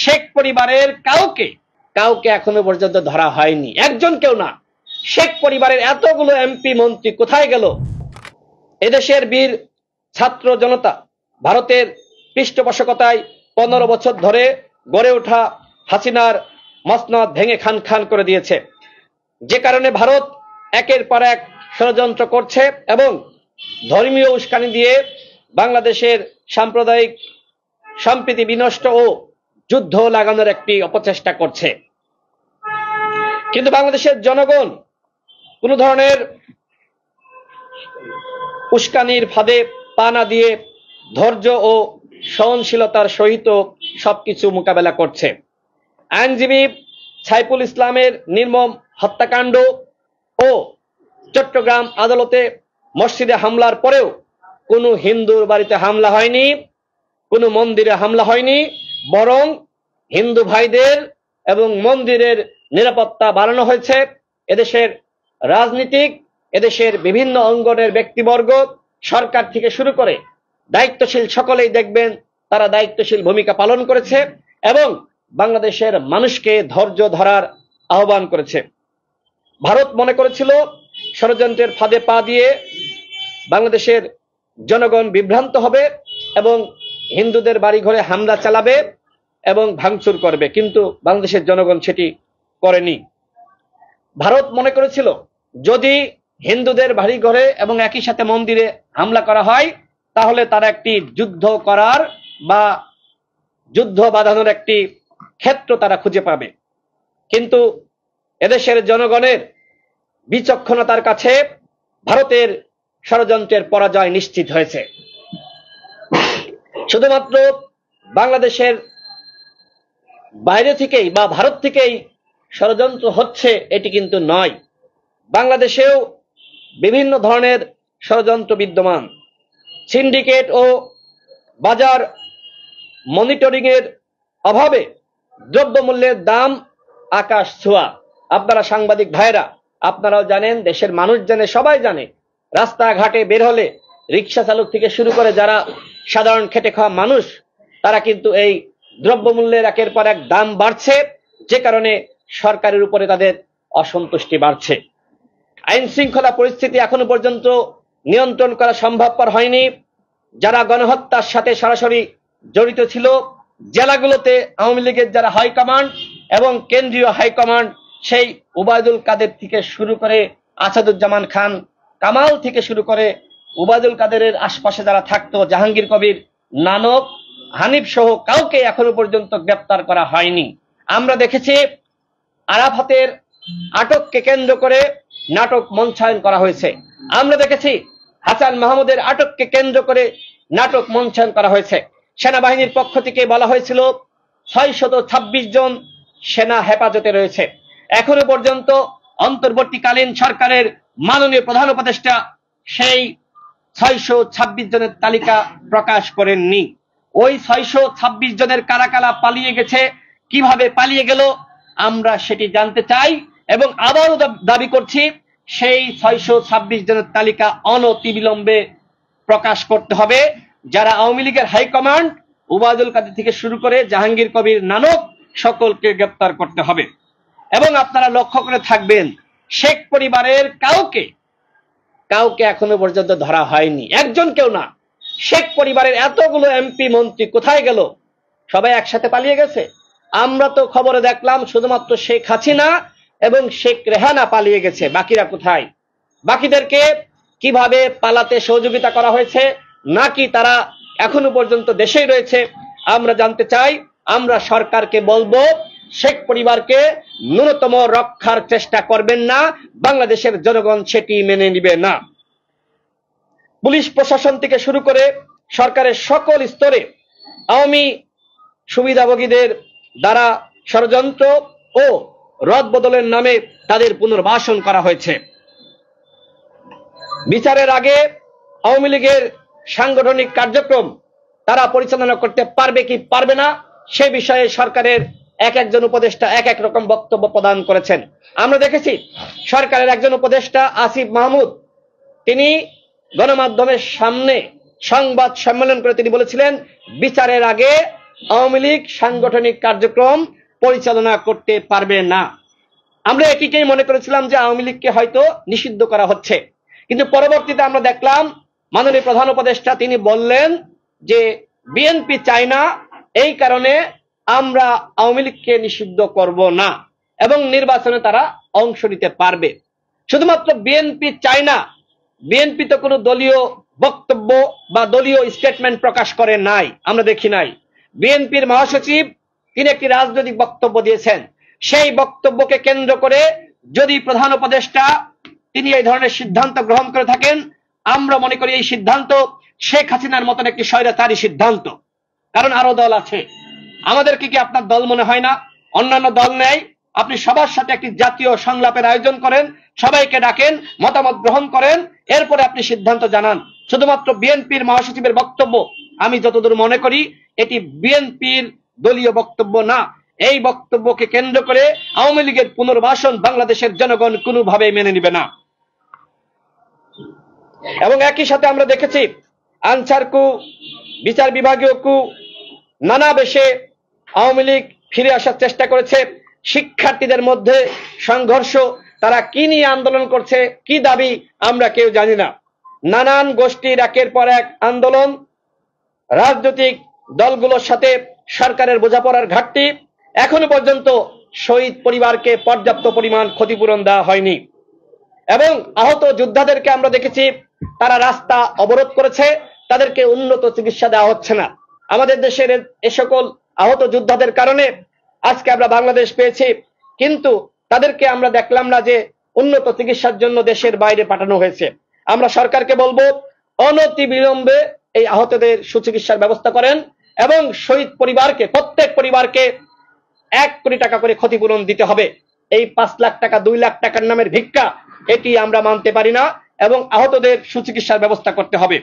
শেখ পরিবারের কাউকে কাউকে এখনো পর্যন্ত ধরা হয়নি, একজন কেউ না। শেখ পরিবারের এতগুলো এমপি মন্ত্রী কোথায় গেল? এদেশের বীর ছাত্র জনতা ভারতের পৃষ্ঠপোষকতায় 15 বছর ধরে গড়ে ওঠা হাসিনার মসনদ ভেঙে খান খান করে দিয়েছে, যে কারণে ভারত একের পর এক ষড়যন্ত্র করছে এবং ধর্মীয় উস্কানি দিয়ে বাংলাদেশের সাম্প্রদায়িক সম্প্রীতি বিনষ্ট ও যুদ্ধ লাগানোর একটি অপচেষ্টা করছে। কিন্তু বাংলাদেশের জনগণ কোন ধরনের উস্কানির ফাঁদে পা না দিয়ে ধৈর্য ও সহনশীলতার সহিত সবকিছু মোকাবেলা করছে। আইনজীবী সাইফুল ইসলামের নির্মম হত্যাকাণ্ড ও চট্টগ্রাম আদালতে মসজিদে হামলার পরেও কোনো হিন্দুর বাড়িতে হামলা হয়নি, কোনো মন্দিরে হামলা হয়নি, বরং হিন্দু ভাইদের এবং মন্দিরের নিরাপত্তা বাড়ানো হয়েছে। এদেশের রাজনীতিক, এদেশের বিভিন্ন অঙ্গনের ব্যক্তিবর্গ, সরকার থেকে শুরু করে দায়িত্বশীল সকলেই দেখবেন তারা দায়িত্বশীল ভূমিকা পালন করেছে এবং বাংলাদেশের মানুষকে ধৈর্য ধরার আহ্বান করেছে। ভারত মনে করেছিল ষড়যন্ত্রের ফাঁদে পা দিয়ে বাংলাদেশের জনগণ বিভ্রান্ত হবে এবং হিন্দুদের বাড়িঘরে হামলা চালাবে এবং ভাঙচুর করবে, কিন্তু বাংলাদেশের জনগণ সেটি করেনি। ভারত মনে করেছিল যদি হিন্দুদের বাড়িঘরে এবং একই সাথে মন্দিরে হামলা করা হয় তাহলে তারা একটি যুদ্ধ করার বা যুদ্ধ বাঁধানোর একটি ক্ষেত্র তারা খুঁজে পাবে, কিন্তু এদেশের জনগণের বিচক্ষণতার কাছে ভারতের ষড়যন্ত্রের পরাজয় নিশ্চিত হয়েছে। শুধুমাত্র বাংলাদেশের বাইরে থেকেই বা ভারত থেকেই ষড়যন্ত্র হচ্ছে এটি কিন্তু নয়, বাংলাদেশেও বিভিন্ন ধরনের ষড়যন্ত্র বিদ্যমান। সিন্ডিকেট ও বাজার মনিটরিং এর অভাবে দ্রব্যমূল্যের দাম আকাশ ছোঁয়া। আপনারা সাংবাদিক ভাইরা আপনারাও জানেন, দেশের মানুষ জানে, সবাই জানে, রাস্তাঘাটে বের হলে রিক্সা চালক থেকে শুরু করে যারা সাধারণ খেটে খাওয়া মানুষ তারা কিন্তু এই দ্রব্যমূল্যের একের পর এক দাম বাড়ছে, যে কারণে সরকারের উপরে তাদের অসন্তুষ্টি বাড়ছে। আইন শৃঙ্খলা পরিস্থিতি এখনো পর্যন্ত নিয়ন্ত্রণ করা সম্ভবপর হয়নি। যারা গণহত্যার সাথে সরাসরি জড়িত ছিল জেলাগুলোতে আওয়ামী লীগের যারা হাইকমান্ড এবং কেন্দ্রীয় হাইকমান্ড, সেই ওবায়দুল কাদের থেকে শুরু করে আসাদুজ্জামান খান কামাল থেকে শুরু করে ওবায়দুল কাদেরের আশপাশে যারা থাকতো, জাহাঙ্গীর কবির, নানক, হানিফ সহ কাউকে এখনো পর্যন্ত গ্রেপ্তার করা হয়নি। আমরা দেখেছি আরাফাতের আটককে কেন্দ্র করে নাটক মঞ্চায়ন করা হয়েছে। আমরা দেখেছি হাসান মাহমুদের আটককে কেন্দ্র করে নাটক মঞ্চায়ন করা হয়েছে। সেনাবাহিনীর পক্ষ থেকে বলা হয়েছিল 626 জন সেনা হেফাজতে রয়েছে। এখনো পর্যন্ত অন্তর্বর্তীকালীন সরকারের মাননীয় প্রধান উপদেষ্টা সেই 626 জনের তালিকা প্রকাশ করেননি। ওই 626 জনের কারা কারা পালিয়ে গেছে, কিভাবে পালিয়ে গেল আমরা সেটি জানতে চাই এবং আবারও দাবি করছি সেই 626 জনের তালিকা অনতিবিলম্বে প্রকাশ করতে হবে। যারা আওয়ামী লীগের হাইকমান্ড ওবায়দুল কাদের থেকে শুরু করে জাহাঙ্গীর কবির, নানক সকলকে গ্রেপ্তার করতে হবে। এবং আপনারা লক্ষ্য করে থাকবেন শেখ পরিবারের কাউকে এখনো পর্যন্ত ধরা হয়নি, একজন কেউ না। শেখ পরিবারের এতগুলো এমপি মন্ত্রী কোথায় গেল? সবাই একসাথে পালিয়ে গেছে। আমরা তো খবরে দেখলাম শুধুমাত্র শেখ হাসিনা এবং শেখ রেহানা পালিয়ে গেছে, বাকিরা কোথায়? বাকিদেরকে কিভাবে পালাতে সহযোগিতা করা হয়েছে নাকি তারা এখনো পর্যন্ত দেশেই রয়েছে আমরা জানতে চাই। আমরা সরকারকে বলবো শেখ পরিবারকে ন্যূনতম রক্ষার চেষ্টা করবেন না, বাংলাদেশের জনগণ সেটি মেনে নিবে না। পুলিশ প্রশাসন থেকে শুরু করে সরকারের সকল স্তরে আওয়ামী সুবিধাভোগীদের দ্বারা ষড়যন্ত্র ও রদবদলের নামে তাদের পুনর্বাসন করা হয়েছে। বিচারের আগে আওয়ামী লীগের সাংগঠনিক কার্যক্রম তারা পরিচালনা করতে পারবে কি পারবে না সে বিষয়ে সরকারের এক একজন উপদেষ্টা এক এক রকম বক্তব্য প্রদান করেছেন। আমরা দেখেছি সরকারের একজন উপদেষ্টা আসিফ মাহমুদ, তিনি গণমাধ্যমের সামনে সংবাদ সম্মেলন করে তিনি বলেছিলেন বিচারের আগে আওয়ামী লীগ সাংগঠনিক কার্যক্রম পরিচালনা করতে পারবে না। আমরা এটিকেই মনে করেছিলাম যে আওয়ামী লীগকে হয়তো নিষিদ্ধ করা হচ্ছে, কিন্তু পরবর্তীতে আমরা দেখলাম মাননীয় প্রধান উপদেষ্টা তিনি বললেন যে বিএনপি চায় না, এই কারণে আমরা আওয়ামী লীগকে নিষিদ্ধ করব না এবং নির্বাচনে তারা অংশ নিতে পারবে। শুধুমাত্র বিএনপি চায় না, বিএনপি তো কোনো দলীয় বক্তব্য বা দলীয় স্টেটমেন্ট প্রকাশ করে নাই, আমরা দেখি নাই। বিএনপির মহাসচিব তিনি একটি রাজনৈতিক বক্তব্য দিয়েছেন, সেই বক্তব্যকে কেন্দ্র করে যদি প্রধান উপদেষ্টা তিনি এই ধরনের সিদ্ধান্ত গ্রহণ করে থাকেন, আমরা মনে করি এই সিদ্ধান্ত শেখ হাসিনার মতন একটি স্বৈরাচারী সিদ্ধান্ত। কারণ আরো দল আছে, আমাদেরকে কি আপনার দল মনে হয় না? অন্যান্য দল নেই, আপনি সবার সাথে একটি জাতীয় সংলাপের আয়োজন করেন, সবাইকে ডাকেন, মতামত গ্রহণ করেন, এরপরে আপনি সিদ্ধান্ত জানান। শুধুমাত্র বিএনপির মহাসচিবের বক্তব্য, আমি যতদূর মনে করি এটি বিএনপির দলীয় বক্তব্য না। এই বক্তব্যকে কেন্দ্র করে আওয়ামী লীগের পুনর্বাসন বাংলাদেশের জনগণ কোনোভাবে মেনে নেবে না। এবং একই সাথে আমরা দেখেছি আনসার কু, বিচার বিভাগীয় কু, নানা বেশে আওয়ামী লীগ ফিরে আসার চেষ্টা করেছে। শিক্ষার্থীদের মধ্যে সংঘর্ষ, তারা কি নিয়ে আন্দোলন করছে, কি দাবি আমরা কেউ জানি না। নানান গোষ্ঠীর একের পর এক আন্দোলন, রাজনৈতিক দলগুলোর সাথে সরকারের বোঝাপড়ার ঘাটতি, এখনো পর্যন্ত শহীদ পরিবারকে পর্যাপ্ত পরিমাণ ক্ষতিপূরণ দেওয়া হয়নি। এবং আহত যোদ্ধাদেরকে আমরা দেখেছি তারা রাস্তা অবরোধ করেছে, তাদেরকে উন্নত চিকিৎসা দেওয়া হচ্ছে না। আমাদের দেশের এ সকল আহত যোদ্ধাদের কারণে আজকে আমরা বাংলাদেশ পেয়েছি, কিন্তু তাদেরকে আমরা দেখলাম না যে উন্নত চিকিৎসার জন্য দেশের বাইরে পাঠানো হয়েছে। আমরা সরকারকে বলবো অনতি বিলম্বে এই আহতদের সুচিকিৎসার ব্যবস্থা করেন এবং শহীদ পরিবারকে, প্রত্যেক পরিবারকে 1 কোটি টাকা করে ক্ষতিপূরণ দিতে হবে। এই 5 লাখ টাকা 2 লাখ টাকার নামের ভিক্ষা, এটি আমরা মানতে পারি না এবং আহতদের সুচিকিৎসার ব্যবস্থা করতে হবে।